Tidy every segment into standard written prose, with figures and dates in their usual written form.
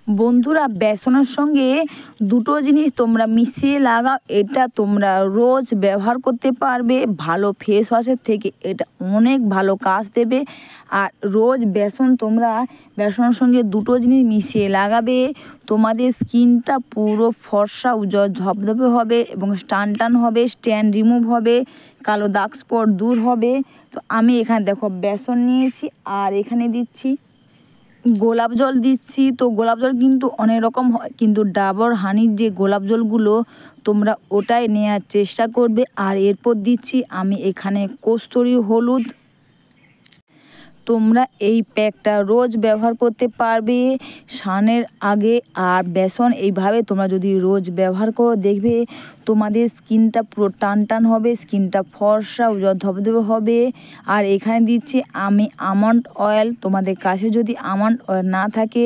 বন্ধুরা, বেসনের সঙ্গে দুটো জিনিস তোমরা মিশিয়ে লাগাও, এটা তোমরা রোজ ব্যবহার করতে পারবে। ভালো ফেস ওয়াশের থেকে এটা অনেক ভালো কাজ দেবে। আর রোজ বেসনের সঙ্গে দুটো জিনিস মিশিয়ে লাগাবে, তোমাদের স্কিনটা পুরো ফর্সা উজ্জ্বল ধবধবে হবে এবং টান হবে, স্ট্যান রিমুভ হবে, কালো দাগ স্পট দূর হবে। তো আমি এখানে দেখো বেসন নিয়েছি আর এখানে দিচ্ছি গোলাপ জল দিচ্ছি। তো গোলাপ জল কিন্তু অনেক রকম হয়, কিন্তু ডাবর হানির যে গোলাপ জলগুলো তোমরা ওটাই নেওয়ার চেষ্টা করবে। আর এরপর দিচ্ছি আমি এখানে কস্তুরী হলুদ। তোমরা এই প্যাকটা রোজ ব্যবহার করতে পারবে স্নানের আগে। আর বেসন এইভাবে তোমরা যদি রোজ ব্যবহার করো, দেখবে তোমাদের স্কিনটা পুরো টান হবে, স্কিনটা ফর্সা উজ্জ্বল ধবধবে হবে। আর এখানে দিচ্ছি আমি আমন্ড অয়েল। তোমাদের কাছে যদি আমন্ড অয়েল না থাকে,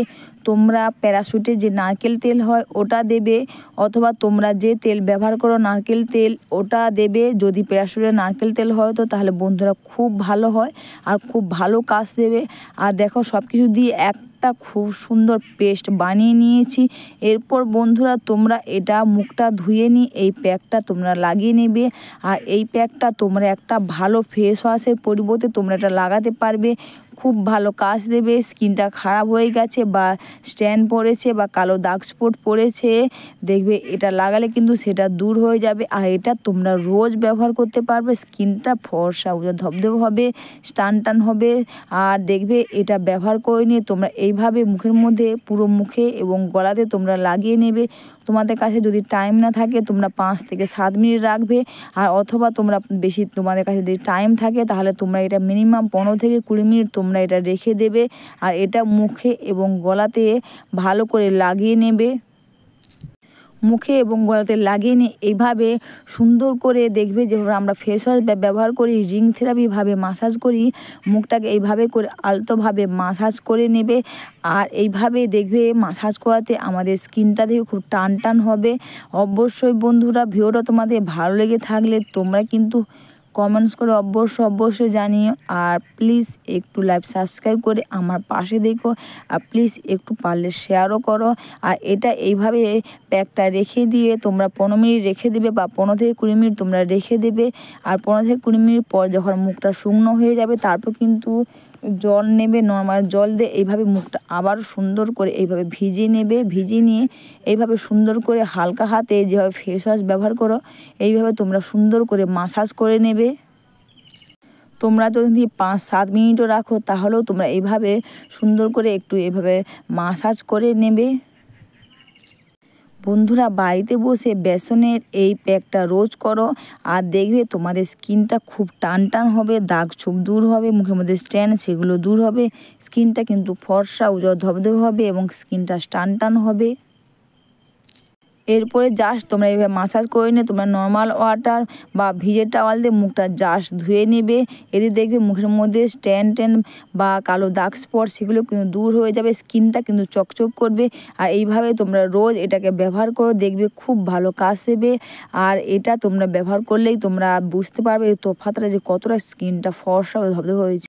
তোমরা প্যারাশুটের যে নারকেল তেল হয় ওটা দেবে, অথবা তোমরা যে তেল ব্যবহার করো নারকেল তেল ওটা দেবে। যদি প্যারাশুটের নারকেল তেল হয় তো তাহলে বন্ধুরা খুব ভালো হয় আর খুব ভালো কাজ দেবে। আর দেখো সব কিছু দিয়ে একটা খুব সুন্দর পেস্ট বানিয়ে নিয়েছি। এরপর বন্ধুরা তোমরা এটা মুখটা ধুয়ে নিয়ে এই প্যাকটা তোমরা লাগিয়ে নেবে। আর এই প্যাকটা তোমরা একটা ভালো ফেস ওয়াশের পরিবর্তে তোমরা এটা লাগাতে পারবে, খুব ভালো কাজ দেবে। স্কিনটা খারাপ হয়ে গেছে বা স্ট্যান পড়েছে বা কালো দাগ স্পট পড়েছে, দেখবে এটা লাগালে কিন্তু সেটা দূর হয়ে যাবে। আর এটা তোমরা রোজ ব্যবহার করতে পারবে, স্কিনটা ফর্সা উজ্জ্বল ধবধবে হবে, টান হবে। আর দেখবে এটা ব্যবহার করে নিয়ে তোমরা এইভাবে মুখের মধ্যে পুরো মুখে এবং গলাতে তোমরা লাগিয়ে নেবে। তোমাদের কাছে যদি টাইম না থাকে তোমরা 5 থেকে 7 মিনিট রাখবে। আর অথবা তোমরা তোমাদের কাছে যদি টাইম থাকে তাহলে তোমরা এটা মিনিমাম 15 থেকে 20 মিনিট তোমরা এটা রেখে দেবে। আর এটা মুখে এবং গলাতে ভালো করে লাগিয়ে নেবে। মুখে এবং গলাতে লাগিয়ে নিয়ে এইভাবে সুন্দর করে দেখবে, যেভাবে আমরা ফেস ওয়াশ ব্যবহার করি, রিং থেরাপিভাবে মাসাজ করি, মুখটাকে এইভাবে করে আলতোভাবে মাসাজ করে নেবে। আর এইভাবে দেখবে মাসাজ করাতে আমাদের স্কিনটা দেখবে খুব টান হবে। অবশ্যই বন্ধুরা, ভিডিওটা তোমাদের ভালো লেগে থাকলে তোমরা কিন্তু কমেন্টস করে অবশ্যই জানিও। আর প্লিজ একটু লাইভ সাবস্ক্রাইব করে আমার পাশে দেখো। আর প্লিজ একটু পারলে শেয়ারও করো। আর এটা এইভাবে প্যাকটা রেখে দিয়ে তোমরা 15 মিনিট রেখে দেবে বা 15 থেকে 20 মিনিট তোমরা রেখে দেবে। আর 15 থেকে 20 মিনিট পর যখন মুখটা শুকনো হয়ে যাবে, তারপর কিন্তু জল নেবে, নর্মাল জল দিয়ে এইভাবে মুখটা আবার সুন্দর করে এইভাবে ভিজিয়ে নেবে। ভিজিয়ে নিয়ে এইভাবে সুন্দর করে হালকা হাতে যেভাবে ফেস ওয়াশ ব্যবহার করো এইভাবে তোমরা সুন্দর করে মাসাজ করে নেবে। তোমরা যদি 5-7 মিনিটও রাখো তাহলেও তোমরা এইভাবে সুন্দর করে একটু এইভাবে মাসাজ করে নেবে। বন্ধুরা, বাড়িতে বসে বেসনের এই প্যাকটা রোজ করো আর দেখবে তোমাদের স্কিনটা খুব টান হবে, দাগ ছোপ দূর হবে, মুখের মধ্যে স্ট্যান সেগুলো দূর হবে, স্কিনটা কিন্তু ফর্সা উজ্জ্বল ধবধবে হবে এবং স্কিনটা টান হবে। এরপরে জাস্ট তোমরা এইভাবে মাসাজ করে নিয়ে তোমরা নর্মাল ওয়াটার বা ভিজে টাওয়াল দিয়ে মুখটা জাস্ট ধুয়ে নেবে। এতে দেখবে মুখের মধ্যে স্ট্যান বা কালো দাগ স্পট সেগুলো কিন্তু দূর হয়ে যাবে, স্কিনটা কিন্তু চকচক করবে। আর এইভাবে তোমরা রোজ এটাকে ব্যবহার করো, দেখবে খুব ভালো কাজ দেবে। আর এটা তোমরা ব্যবহার করলেই তোমরা বুঝতে পারবে তফাৎটা যে কতটা স্কিনটা ফর্সা ধবধবে হয়েছে।